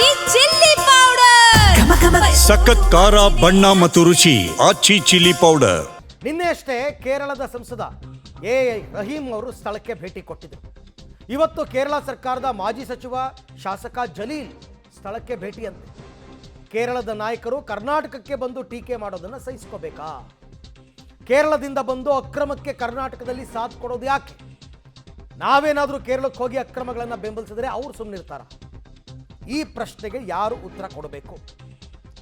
ಆಚಿ chilli powder ಸಖತ್ ಖಾರ ಬಣ್ಣ ಮತ್ತು ರುಚಿ ಆಚಿ ಚಿಲ್ಲಿ ಪೌಡರ್. ನಿನ್ನೆಯಷ್ಟೇ ಕೇರಳದ ಸಂಸದ ಎ ರಹೀಂ ಅವರು ಸ್ಥಳಕ್ಕೆ ಭೇಟಿ ಕೊಟ್ಟಿದ್ದರು. ಇವತ್ತು ಕೇರಳ ಸರ್ಕಾರದ ಮಾಜಿ ಸಚಿವ ಶಾಸಕ ಜಲೀಲ್ ಸ್ಥಳಕ್ಕೆ ಭೇಟಿಯಂತೆ. ಕೇರಳದ ನಾಯಕರು ಕರ್ನಾಟಕಕ್ಕೆ ಬಂದು ಟೀಕೆ ಮಾಡೋದನ್ನು ಸಹಿಸ್ಕೋಬೇಕಾ? ಕೇರಳದಿಂದ ಬಂದು ಅಕ್ರಮಕ್ಕೆ ಕರ್ನಾಟಕದಲ್ಲಿ ಸಾಥ್ ಕೊಡೋದು ಯಾಕೆ? ನಾವೇನಾದರೂ ಕೇರಳಕ್ಕೆ ಹೋಗಿ ಅಕ್ರಮಗಳನ್ನು ಬೆಂಬಲಿಸಿದ್ರೆ ಅವ್ರು ಸುಮ್ಮನಿರ್ತಾರ? ಈ ಪ್ರಶ್ನೆಗೆ ಯಾರು ಉತ್ತರ ಕೊಡಬೇಕು?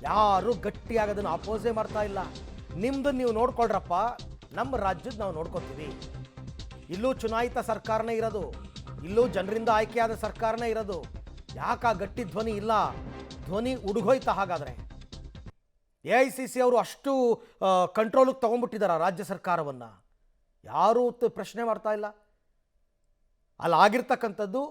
ಯಾರು ಗಟ್ಟಿಯಾಗಿ ಅದನ್ನು ಅಪೋಸೇ ಮಾಡ್ತಾ ಇಲ್ಲ. ನಿಮ್ದು ನೀವು ನೋಡ್ಕೊಳ್ರಪ್ಪ, ನಮ್ಮ ರಾಜ್ಯದ ನಾವು ನೋಡ್ಕೊತೀವಿ. ಇಲ್ಲೂ ಚುನಾಯಿತ ಸರ್ಕಾರನೇ ಇರೋದು, ಇಲ್ಲೂ ಜನರಿಂದ ಆಯ್ಕೆಯಾದ ಸರ್ಕಾರನೇ ಇರೋದು. ಯಾಕ ಗಟ್ಟಿ ಧ್ವನಿ ಇಲ್ಲ? ಧ್ವನಿ ಉಡುಗೋಯ್ತಾ? ಹಾಗಾದರೆ AICC ಅವರು ಅಷ್ಟು ಕಂಟ್ರೋಲಿಗೆ ತೊಗೊಂಡ್ಬಿಟ್ಟಿದ್ದಾರೆ ರಾಜ್ಯ ಸರ್ಕಾರವನ್ನು. ಯಾರೂ ಪ್ರಶ್ನೆ ಮಾಡ್ತಾ ಇಲ್ಲ. ಅಲ್ಲಾಗಿರ್ತಕ್ಕಂಥದ್ದು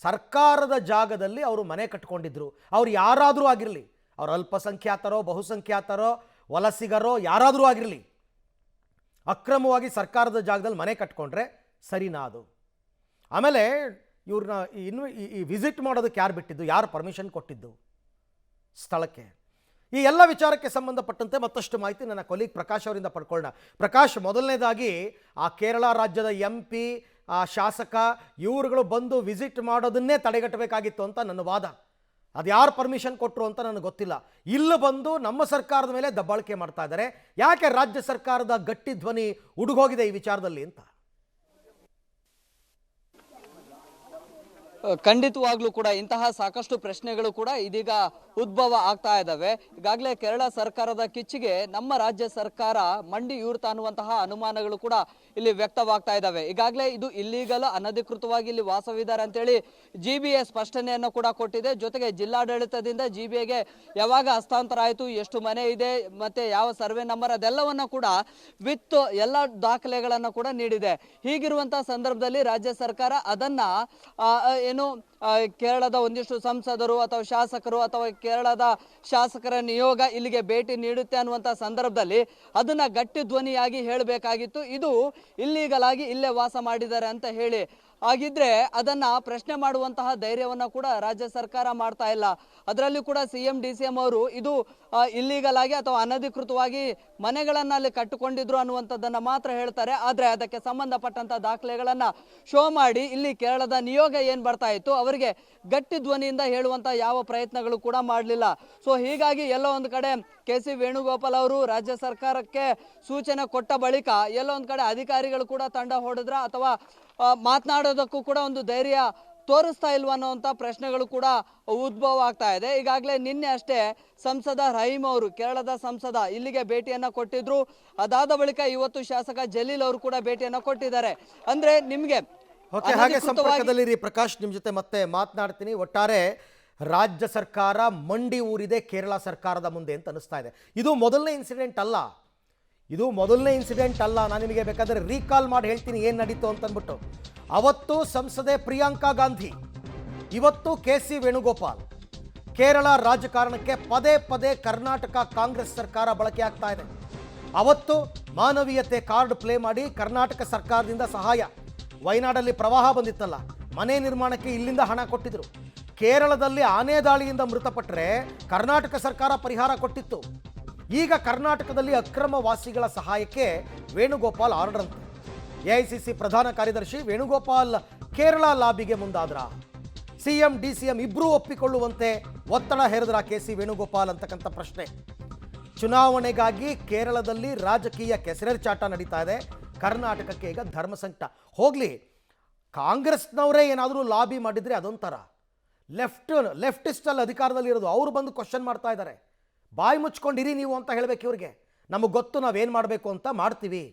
ಸರ್ಕಾರದ ಜಾಗದಲ್ಲಿ ಅವರು ಮನೆ ಕಟ್ಕೊಂಡಿದ್ರು. ಅವ್ರು ಯಾರಾದರೂ ಆಗಿರಲಿ, ಅವ್ರು ಅಲ್ಪಸಂಖ್ಯಾತರೋ ಬಹುಸಂಖ್ಯಾತರೋ ವಲಸಿಗರೋ ಯಾರಾದರೂ ಆಗಿರಲಿ, ಅಕ್ರಮವಾಗಿ ಸರ್ಕಾರದ ಜಾಗದಲ್ಲಿ ಮನೆ ಕಟ್ಕೊಂಡ್ರೆ ಸರಿನಾ ಅದು? ಆಮೇಲೆ ಇವ್ರನ್ನ ಈ ವಿಸಿಟ್ ಮಾಡೋದಕ್ಕೆ ಯಾರು ಬಿಟ್ಟಿದ್ದು? ಯಾರು ಪರ್ಮಿಷನ್ ಕೊಟ್ಟಿದ್ದು ಸ್ಥಳಕ್ಕೆ? ಈ ಎಲ್ಲ ವಿಚಾರಕ್ಕೆ ಸಂಬಂಧಪಟ್ಟಂತೆ ಮತ್ತಷ್ಟು ಮಾಹಿತಿ ನನ್ನ ಕೊಲೀಗ್ ಪ್ರಕಾಶ್ ಅವರಿಂದ ಪಡ್ಕೊಳ್ಳೋಣ. ಪ್ರಕಾಶ್, ಮೊದಲನೇದಾಗಿ ಆ ಕೇರಳ ರಾಜ್ಯದ MP, ಆ ಶಾಸಕ ಇವರುಗಳು ಬಂದು ವಿಸಿಟ್ ಮಾಡೋದನ್ನೇ ತಡೆಗಟ್ಟಬೇಕಾಗಿತ್ತು ಅಂತ ನನ್ನ ವಾದ. ಅದು ಯಾರು ಪರ್ಮಿಷನ್ ಕೊಟ್ಟರು ಅಂತ ನನಗೆ ಗೊತ್ತಿಲ್ಲ. ಇಲ್ಲಿ ಬಂದು ನಮ್ಮ ಸರ್ಕಾರದ ಮೇಲೆ ದಬ್ಬಾಳಿಕೆ ಮಾಡ್ತಾ ಇದ್ದಾರೆ. ಯಾಕೆ ರಾಜ್ಯ ಸರ್ಕಾರದ ಗಟ್ಟಿ ಧ್ವನಿ ಉಡುಗೋಗಿದೆ ಈ ವಿಚಾರದಲ್ಲಿ ಅಂತ? ಖಂಡಿತವಾಗ್ಲೂ ಕೂಡ ಇಂತಹ ಸಾಕಷ್ಟು ಪ್ರಶ್ನೆಗಳು ಕೂಡ ಇದೀಗ ಉದ್ಭವ ಆಗ್ತಾ ಇದ್ದಾವೆ. ಈಗಾಗಲೇ ಕೇರಳ ಸರ್ಕಾರದ ಕಿಚ್ಚಿಗೆ ನಮ್ಮ ರಾಜ್ಯ ಸರ್ಕಾರ ಮಂಡಿ ಯೂರ್ತಾ ಅನ್ನುವಂತಹ ಅನುಮಾನಗಳು ಕೂಡ ಇಲ್ಲಿ ವ್ಯಕ್ತವಾಗ್ತಾ ಇದ್ದಾವೆ. ಈಗಾಗಲೇ ಇದು ಇಲ್ಲೀಗಲ್, ಅನಧಿಕೃತವಾಗಿ ಇಲ್ಲಿ ವಾಸವಿದ್ದಾರೆ ಅಂತೇಳಿ GBA ಸ್ಪಷ್ಟನೆಯನ್ನು ಕೂಡ ಕೊಟ್ಟಿದೆ. ಜೊತೆಗೆ ಜಿಲ್ಲಾಡಳಿತದಿಂದ GBAಗೆ ಯಾವಾಗ ಹಸ್ತಾಂತರ ಆಯಿತು, ಎಷ್ಟು ಮನೆ ಇದೆ, ಮತ್ತೆ ಯಾವ ಸರ್ವೆ ನಂಬರ್, ಅದೆಲ್ಲವನ್ನ ಕೂಡ ವಿತ್ ಎಲ್ಲ ದಾಖಲೆಗಳನ್ನು ಕೂಡ ನೀಡಿದೆ. ಹೀಗಿರುವಂತಹ ಸಂದರ್ಭದಲ್ಲಿ ರಾಜ್ಯ ಸರ್ಕಾರ ಅದನ್ನ ಕೇರಳದ ಒಂದಿಷ್ಟು ಸಂಸದರು ಅಥವಾ ಶಾಸಕರು ಅಥವಾ ಕೇರಳದ ಶಾಸಕರ ನಿಯೋಗ ಇಲ್ಲಿಗೆ ಭೇಟಿ ನೀಡುತ್ತೆ ಅನ್ನುವಂಥ ಸಂದರ್ಭದಲ್ಲಿ ಅದನ್ನ ಗಟ್ಟಿ ಧ್ವನಿಯಾಗಿ ಹೇಳಬೇಕಾಗಿತ್ತು. ಇದು ಇಲ್ಲೀಗಲ್ ಆಗಿ ಇಲ್ಲೇ ವಾಸ ಮಾಡಿದ್ದಾರೆ ಅಂತ ಹೇಳಿ. ಹಾಗಿದ್ರೆ ಅದನ್ನ ಪ್ರಶ್ನೆ ಮಾಡುವಂತಹ ಧೈರ್ಯವನ್ನ ಕೂಡ ರಾಜ್ಯ ಸರ್ಕಾರ ಮಾಡ್ತಾ ಇಲ್ಲ. ಅದರಲ್ಲಿ ಕೂಡ CM DCM ಅವರು ಇದು ಇಲ್ಲೀಗಲ್ ಆಗಿ ಅಥವಾ ಅನಧಿಕೃತವಾಗಿ ಮನೆಗಳನ್ನ ಅಲ್ಲಿ ಕಟ್ಟಿಕೊಂಡಿದ್ರು ಅನ್ನುವಂಥದ್ದನ್ನ ಮಾತ್ರ ಹೇಳ್ತಾರೆ. ಆದ್ರೆ ಅದಕ್ಕೆ ಸಂಬಂಧಪಟ್ಟಂತ ದಾಖಲೆಗಳನ್ನ ಶೋ ಮಾಡಿ ಇಲ್ಲಿ ಕೇರಳದ ನಿಯೋಗ ಏನ್ ಬರ್ತಾ ಇತ್ತು ಅವರಿಗೆ ಗಟ್ಟಿ ಧ್ವನಿಯಿಂದ ಹೇಳುವಂತ ಯಾವ ಪ್ರಯತ್ನಗಳು ಕೂಡ ಮಾಡಲಿಲ್ಲ. ಸೊ ಹೀಗಾಗಿ ಎಲ್ಲೋ ಒಂದು ಕಡೆ KC ವೇಣುಗೋಪಾಲ್ ಅವರು ರಾಜ್ಯ ಸರ್ಕಾರಕ್ಕೆ ಸೂಚನೆ ಕೊಟ್ಟ ಬಳಿಕ ಎಲ್ಲೋ ಒಂದು ಕಡೆ ಅಧಿಕಾರಿಗಳು ಕೂಡ ತಂಡ ಹೊಡೆದ್ರ ಅಥವಾ ಮಾತನಾಡೋದಕ್ಕೂ ಕೂಡ ಒಂದು ಧೈರ್ಯ ತೋರಿಸ್ತಾ ಇಲ್ವ ಅನ್ನೋಂಥ ಪ್ರಶ್ನೆಗಳು ಕೂಡ ಉದ್ಭವ ಆಗ್ತಾ ಇದೆ. ಈಗಾಗಲೇ ನಿನ್ನೆ ಅಷ್ಟೇ ಸಂಸದ ರಹೀಂ ಅವರು, ಕೇರಳದ ಸಂಸದ, ಇಲ್ಲಿಗೆ ಭೇಟಿಯನ್ನ ಕೊಟ್ಟಿದ್ರು. ಅದಾದ ಬಳಿಕ ಇವತ್ತು ಶಾಸಕ ಜಲೀಲ್ ಅವರು ಕೂಡ ಭೇಟಿಯನ್ನ ಕೊಟ್ಟಿದ್ದಾರೆ. ಅಂದ್ರೆ ನಿಮ್ಗೆ ಹಾಗೆ ಸಂಪರ್ಕದಲ್ಲಿ ಪ್ರಕಾಶ್, ನಿಮ್ ಜೊತೆ ಮತ್ತೆ ಮಾತನಾಡ್ತೀನಿ. ಒಟ್ಟಾರೆ ರಾಜ್ಯ ಸರ್ಕಾರ ಮಂಡಿ ಊರಿದೆ ಕೇರಳ ಸರ್ಕಾರದ ಮುಂದೆ ಅಂತ ಅನಿಸ್ತಾ ಇದೆ. ಇದು ಮೊದಲನೇ ಇನ್ಸಿಡೆಂಟ್ ಅಲ್ಲ. ನಾನು ನಿಮಗೆ ಬೇಕಾದರೆ ರೀಕಾಲ್ ಮಾಡಿ ಹೇಳ್ತೀನಿ ಏನು ನಡೀತು ಅಂತ ಅಂದ್ಬಿಟ್ಟು. ಅವತ್ತು ಸಂಸದೆ ಪ್ರಿಯಾಂಕಾ ಗಾಂಧಿ, ಇವತ್ತು KC ವೇಣುಗೋಪಾಲ್. ಕೇರಳ ರಾಜಕಾರಣಕ್ಕೆ ಪದೇ ಪದೇ ಕರ್ನಾಟಕ ಕಾಂಗ್ರೆಸ್ ಸರ್ಕಾರ ಬಳಕೆ ಆಗ್ತಾ ಇದೆ. ಅವತ್ತು ಮಾನವೀಯತೆ ಕಾರ್ಡ್ ಪ್ಲೇ ಮಾಡಿ ಕರ್ನಾಟಕ ಸರ್ಕಾರದಿಂದ ಸಹಾಯ. ವಯನಾಡಲ್ಲಿ ಪ್ರವಾಹ ಬಂದಿತ್ತಲ್ಲ, ಮನೆ ನಿರ್ಮಾಣಕ್ಕೆ ಇಲ್ಲಿಂದ ಹಣ ಕೊಟ್ಟಿದ್ರು. ಕೇರಳದಲ್ಲಿ ಆನೆ ದಾಳಿಯಿಂದ ಮೃತಪಟ್ಟರೆ ಕರ್ನಾಟಕ ಸರ್ಕಾರ ಪರಿಹಾರ ಕೊಟ್ಟಿತ್ತು. ಈಗ ಕರ್ನಾಟಕದಲ್ಲಿ ಅಕ್ರಮ ವಾಸಿಗಳ ಸಹಾಯಕ್ಕೆ ವೇಣುಗೋಪಾಲ್ ಆರ್ಡರ್ ಅಂತೆ. AICC ಪ್ರಧಾನ ಕಾರ್ಯದರ್ಶಿ ವೇಣುಗೋಪಾಲ್ ಕೇರಳ ಲಾಬಿಗೆ ಮುಂದಾದ್ರ? CM DCM ಇಬ್ಬರೂ ಒಪ್ಪಿಕೊಳ್ಳುವಂತೆ ಒತ್ತಡ ಹೇರಿದ್ರ KC ವೇಣುಗೋಪಾಲ್ ಅಂತಕ್ಕಂಥ ಪ್ರಶ್ನೆ. ಚುನಾವಣೆಗಾಗಿ ಕೇರಳದಲ್ಲಿ ರಾಜಕೀಯ ಕೆಸರೆರಚಾಟ ನಡೀತಾ ಇದೆ. ಕರ್ನಾಟಕಕ್ಕೆ ಈಗ ಧರ್ಮ ಸಂಕಟ. ಹೋಗ್ಲಿ, ಕಾಂಗ್ರೆಸ್ನವರೇ ಏನಾದರೂ ಲಾಬಿ ಮಾಡಿದರೆ ಅದೊಂಥರ. ಲೆಫ್ಟಿಸ್ಟಲ್ಲಿ ಅಧಿಕಾರದಲ್ಲಿ ಇರೋದು ಅವರು ಬಂದು ಕ್ವಶನ್ ಮಾಡ್ತಾ ಇದ್ದಾರೆ. ಬಾಯಿ ಮುಚ್ಕೊಂಡಿರಿ ನೀವು ಅಂತ ಹೇಳಬೇಕು ಇವ್ರಿಗೆ. ನಮಗೆ ಗೊತ್ತು, ನಾವೇನು ಮಾಡಬೇಕು ಅಂತ ಮಾಡ್ತೀವಿ.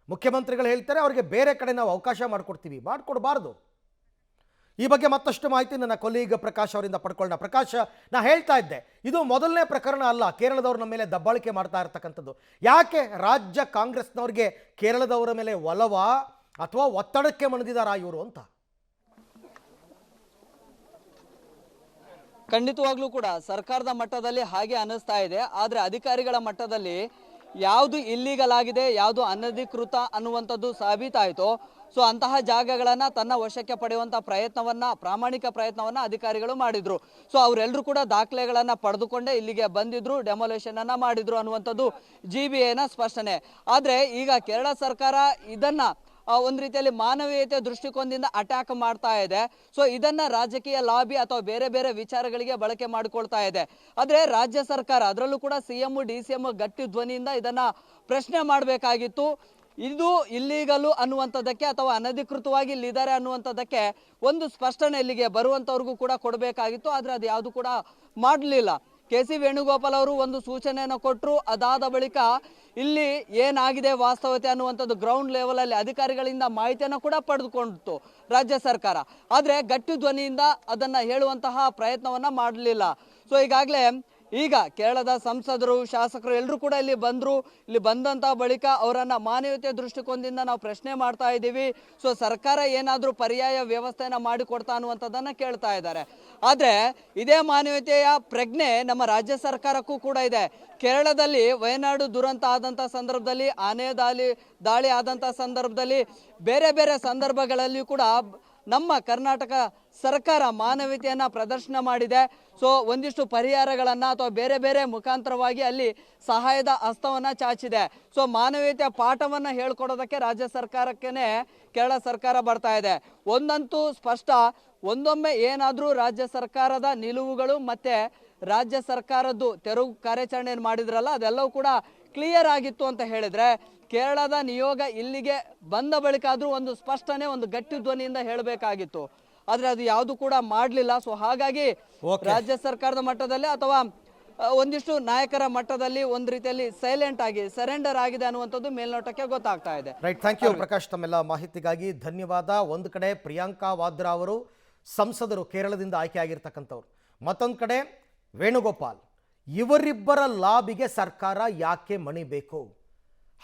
ಮುಖ್ಯಮಂತ್ರಿಗಳು ಹೇಳ್ತಾರೆ, ಅವರಿಗೆ ಬೇರೆ ಕಡೆ ನಾವು ಅವಕಾಶ ಮಾಡಿಕೊಡ್ತೀವಿ. ಮಾಡಿಕೊಡ್ಬಾರ್ದು. ಈ ಬಗ್ಗೆ ಮತ್ತಷ್ಟು ಮಾಹಿತಿ ನನ್ನ ಕೊಲೀಗ್ ಪ್ರಕಾಶ್ ಅವರಿಂದ ಪಡ್ಕೊಳ್ಳೋಣ. ಪ್ರಕಾಶ್, ನಾ ಹೇಳ್ತಾ ಇದ್ದೆ, ಇದು ಮೊದಲನೇ ಪ್ರಕರಣ ಅಲ್ಲ ಕೇರಳದವ್ರ ನಮ್ಮ ಮೇಲೆ ದಬ್ಬಾಳಿಕೆ ಮಾಡ್ತಾ ಇರ್ತಕ್ಕಂಥದ್ದು. ಯಾಕೆ ರಾಜ್ಯ ಕಾಂಗ್ರೆಸ್ನವ್ರಿಗೆ ಕೇರಳದವರ ಮೇಲೆ ಒಲವ ಅಥವಾ ಒತ್ತಡಕ್ಕೆ ಮಣಿದಿದ್ದಾರಾ ಇವರು ಅಂತ? ಖಂಡಿತವಾಗ್ಲೂ ಕೂಡ ಸರ್ಕಾರದ ಮಟ್ಟದಲ್ಲಿ ಹಾಗೆ ಅನಿಸ್ತಾ ಇದೆ. ಆದ್ರೆ ಅಧಿಕಾರಿಗಳ ಮಟ್ಟದಲ್ಲಿ ಯಾವುದು ಇಲ್ಲಿಗಲ್ ಆಗಿದೆ, ಯಾವುದು ಅನಧಿಕೃತ ಅನ್ನುವಂಥದ್ದು ಸಾಬೀತಾಯಿತು. ಸೊ ಅಂತಹ ಜಾಗಗಳನ್ನು ತನ್ನ ವಶಕ್ಕೆ ಪಡೆಯುವಂಥ ಪ್ರಾಮಾಣಿಕ ಪ್ರಯತ್ನವನ್ನು ಅಧಿಕಾರಿಗಳು ಮಾಡಿದ್ರು. ಸೊ ಅವರೆಲ್ಲರೂ ಕೂಡ ದಾಖಲೆಗಳನ್ನು ಪಡೆದುಕೊಂಡೇ ಇಲ್ಲಿಗೆ ಬಂದಿದ್ರು, ಡೆಮೊಲೇಷನ್ ಅನ್ನ ಮಾಡಿದ್ರು ಅನ್ನುವಂಥದ್ದು GBAನ ಸ್ಪಷ್ಟನೆ. ಆದರೆ ಈಗ ಕೇರಳ ಸರ್ಕಾರ ಇದನ್ನ ಒಂದು ರೀತಿಯಲ್ಲಿ ಮಾನವೀಯತೆ ದೃಷ್ಟಿಕೋನದಿಂದ ಅಟ್ಯಾಕ್ ಮಾಡ್ತಾ ಇದೆ. ಸೊ ಇದನ್ನ ರಾಜಕೀಯ ಲಾಬಿ ಅಥವಾ ಬೇರೆ ಬೇರೆ ವಿಚಾರಗಳಿಗೆ ಬಳಕೆ ಮಾಡಿಕೊಳ್ತಾ ಇದೆ. ಆದರೆ ರಾಜ್ಯ ಸರ್ಕಾರ, ಅದರಲ್ಲೂ ಕೂಡ CM DCM ಗಟ್ಟಿ ಧ್ವನಿಯಿಂದ ಇದನ್ನ ಪ್ರಶ್ನೆ ಮಾಡಬೇಕಾಗಿತ್ತು. ಇದು ಇಲ್ಲೀಗಲು ಅನ್ನುವಂಥದ್ದಕ್ಕೆ ಅಥವಾ ಅನಧಿಕೃತವಾಗಿ ಇಲ್ಲಿದ್ದಾರೆ ಅನ್ನುವಂಥದ್ದಕ್ಕೆ ಒಂದು ಸ್ಪಷ್ಟನೆ ಇಲ್ಲಿಗೆ ಬರುವಂಥವ್ರಿಗೂ ಕೂಡ ಕೊಡಬೇಕಾಗಿತ್ತು. ಆದರೆ ಅದು ಯಾವುದು ಕೂಡ ಮಾಡಲಿಲ್ಲ. KC ವೇಣುಗೋಪಾಲ್ ಅವರು ಒಂದು ಸೂಚನೆಯನ್ನು ಕೊಟ್ಟರು. ಅದಾದ ಬಳಿಕ ಇಲ್ಲಿ ಏನಾಗಿದೆ ವಾಸ್ತವತೆ ಅನ್ನುವಂಥದ್ದು ಗ್ರೌಂಡ್ ಲೆವೆಲಲ್ಲಿ ಅಧಿಕಾರಿಗಳಿಂದ ಮಾಹಿತಿಯನ್ನು ಕೂಡ ಪಡೆದುಕೊಂಡಿತ್ತು ರಾಜ್ಯ ಸರ್ಕಾರ. ಆದರೆ ಗಟ್ಟಿ ಧ್ವನಿಯಿಂದ ಅದನ್ನು ಹೇಳುವಂತಹ ಪ್ರಯತ್ನವನ್ನು ಮಾಡಲಿಲ್ಲ. ಸೊ ಈಗ ಕೇರಳದ ಸಂಸದರು, ಶಾಸಕರು ಎಲ್ಲರೂ ಕೂಡ ಇಲ್ಲಿ ಬಂದರು. ಇಲ್ಲಿ ಬಂದಂಥ ಬಳಿಕ ಅವರನ್ನು ಮಾನವೀಯತೆ ದೃಷ್ಟಿಕೋನದಿಂದ ನಾವು ಪ್ರಶ್ನೆ ಮಾಡ್ತಾ ಇದ್ದೀವಿ. ಸೊ ಸರ್ಕಾರ ಏನಾದರೂ ಪರ್ಯಾಯ ವ್ಯವಸ್ಥೆಯನ್ನು ಮಾಡಿಕೊಡ್ತಾ ಅನ್ನುವಂಥದ್ದನ್ನು ಕೇಳ್ತಾ ಇದ್ದಾರೆ. ಆದರೆ ಇದೇ ಮಾನವೀಯತೆಯ ಪ್ರಜ್ಞೆ ನಮ್ಮ ರಾಜ್ಯ ಸರ್ಕಾರಕ್ಕೂ ಕೂಡ ಇದೆ. ಕೇರಳದಲ್ಲಿ ವಯನಾಡು ದುರಂತ ಆದಂಥ ಸಂದರ್ಭದಲ್ಲಿ, ಆನೆ ದಾಳಿ ಆದಂಥ ಸಂದರ್ಭದಲ್ಲಿ, ಬೇರೆ ಬೇರೆ ಸಂದರ್ಭಗಳಲ್ಲಿ ಕೂಡ ನಮ್ಮ ಕರ್ನಾಟಕ ಸರ್ಕಾರ ಮಾನವೀಯತೆಯನ್ನು ಪ್ರದರ್ಶನ ಮಾಡಿದೆ. ಸೊ ಒಂದಿಷ್ಟು ಪರಿಹಾರಗಳನ್ನು ಅಥವಾ ಬೇರೆ ಬೇರೆ ಮುಖಾಂತರವಾಗಿ ಅಲ್ಲಿ ಸಹಾಯದ ಹಸ್ತವನ್ನು ಚಾಚಿದೆ. ಸೊ ಮಾನವೀಯತೆಯ ಪಾಠವನ್ನು ಹೇಳ್ಕೊಡೋದಕ್ಕೆ ರಾಜ್ಯ ಸರ್ಕಾರಕ್ಕೇ ಕೇರಳ ಸರ್ಕಾರ ಬರ್ತಾ ಇದೆ. ಒಂದಂತೂ ಸ್ಪಷ್ಟ, ಒಂದೊಮ್ಮೆ ಏನಾದರೂ ರಾಜ್ಯ ಸರ್ಕಾರದ ನಿಲುವುಗಳು ಮತ್ತು ರಾಜ್ಯ ಸರ್ಕಾರದ್ದು ತೆರವು ಕಾರ್ಯಾಚರಣೆಯನ್ನು ಮಾಡಿದ್ರಲ್ಲ, ಅದೆಲ್ಲವೂ ಕೂಡ ಕ್ಲಿಯರ್ ಆಗಿತ್ತು ಅಂತ ಹೇಳಿದರೆ, ಕೇರಳದ ನಿಯೋಗ ಇಲ್ಲಿಗೆ ಬಂದ ಬಳಿಕ ಆದರೂ ಒಂದು ಸ್ಪಷ್ಟನೆ, ಒಂದು ಗಟ್ಟಿ ಧ್ವನಿಯಿಂದ ಹೇಳಬೇಕಾಗಿತ್ತು. ಆದರೆ ಅದು ಯಾವುದು ಕೂಡ ಮಾಡಲಿಲ್ಲ. ಸೊ ಹಾಗಾಗಿ ರಾಜ್ಯ ಸರ್ಕಾರದ ಮಟ್ಟದಲ್ಲಿ ಅಥವಾ ಒಂದಿಷ್ಟು ನಾಯಕರ ಮಟ್ಟದಲ್ಲಿ ಒಂದು ರೀತಿಯಲ್ಲಿ ಸೈಲೆಂಟ್ ಆಗಿ ಸರೆಂಡರ್ ಆಗಿದೆ ಅನ್ನುವಂಥದ್ದು ಮೇಲ್ನೋಟಕ್ಕೆ ಗೊತ್ತಾಗ್ತಾ ಇದೆ. ರೈಟ್, ಥ್ಯಾಂಕ್ ಯು ಪ್ರಕಾಶ್, ತಮ್ಮೆಲ್ಲ ಮಾಹಿತಿಗಾಗಿ ಧನ್ಯವಾದ. ಒಂದು ಕಡೆ ಪ್ರಿಯಾಂಕಾ ವಾದ್ರಾ ಅವರು ಸಂಸದರು ಕೇರಳದಿಂದ ಆಯ್ಕೆ ಆಗಿರ್ತಕ್ಕಂಥವ್ರು, ಮತ್ತೊಂದು ಕಡೆ ವೇಣುಗೋಪಾಲ್, ಇವರಿಬ್ಬರ ಲಾಬಿಗೆ ಸರ್ಕಾರ ಯಾಕೆ ಮಣಿಬೇಕು?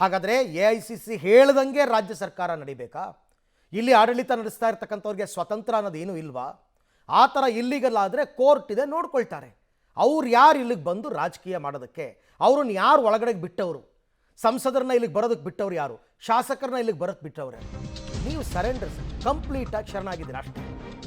ಹಾಗಾದರೆ AICC ಹೇಳ್ದಂಗೆ ರಾಜ್ಯ ಸರ್ಕಾರ ನಡಿಬೇಕಾ? ಇಲ್ಲಿ ಆಡಳಿತ ನಡೆಸ್ತಾ ಇರ್ತಕ್ಕಂಥವ್ರಿಗೆ ಸ್ವತಂತ್ರ ಅನ್ನೋದು ಏನೂ ಇಲ್ವಾ? ಆ ಥರ ಇಲ್ಲಿಗಲ್ಲ ಆದರೆ ಕೋರ್ಟ್ ಇದೆ, ನೋಡ್ಕೊಳ್ತಾರೆ. ಅವ್ರು ಯಾರು ಇಲ್ಲಿಗೆ ಬಂದು ರಾಜಕೀಯ ಮಾಡೋದಕ್ಕೆ? ಅವ್ರನ್ನ ಯಾರು ಒಳಗಡೆಗೆ ಬಿಟ್ಟವರು? ಸಂಸದರನ್ನ ಇಲ್ಲಿಗೆ ಬರೋದಕ್ಕೆ ಬಿಟ್ಟವ್ರು ಯಾರು? ಶಾಸಕರನ್ನ ಇಲ್ಲಿಗೆ ಬರೋಕ್ಕೆ ಬಿಟ್ಟವ್ರೆ? ನೀವು ಸರೆಂಡರ್ ಕಂಪ್ಲೀಟಾಗಿ ಶರಣಾಗಿದ್ದೀರ ಅಷ್ಟೇ.